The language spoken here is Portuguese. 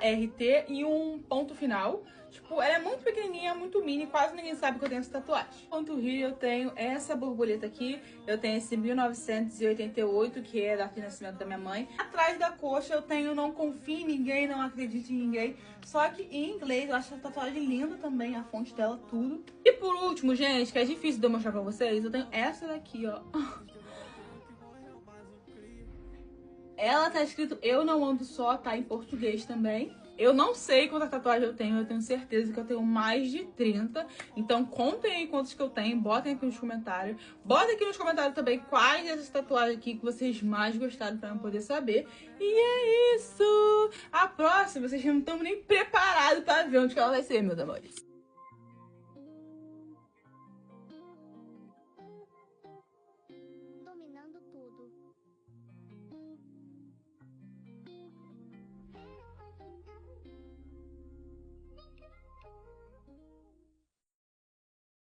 RT e um ponto final. Tipo, ela é muito pequenininha, muito mini, quase ninguém sabe que eu tenho essa tatuagem. Ponto Rio, eu tenho essa borboleta aqui, eu tenho esse 1988, que é data de nascimento da minha mãe. Atrás da coxa eu tenho Não Confie em Ninguém, Não Acredite em Ninguém, só que em inglês. Eu acho essa tatuagem linda também, a fonte dela, tudo. E por último, gente, que é difícil de eu mostrar pra vocês, eu tenho essa daqui, ó. Ela tá escrito Eu Não Ando Só, tá em português também. Eu não sei quanta tatuagem eu tenho certeza que eu tenho mais de 30. Então contem aí quantas que eu tenho, botem aqui nos comentários. Botem aqui nos comentários também quais dessas tatuagens aqui que vocês mais gostaram pra eu poder saber. E é isso! A próxima, vocês não estão nem preparados pra ver onde que ela vai ser, meus amores.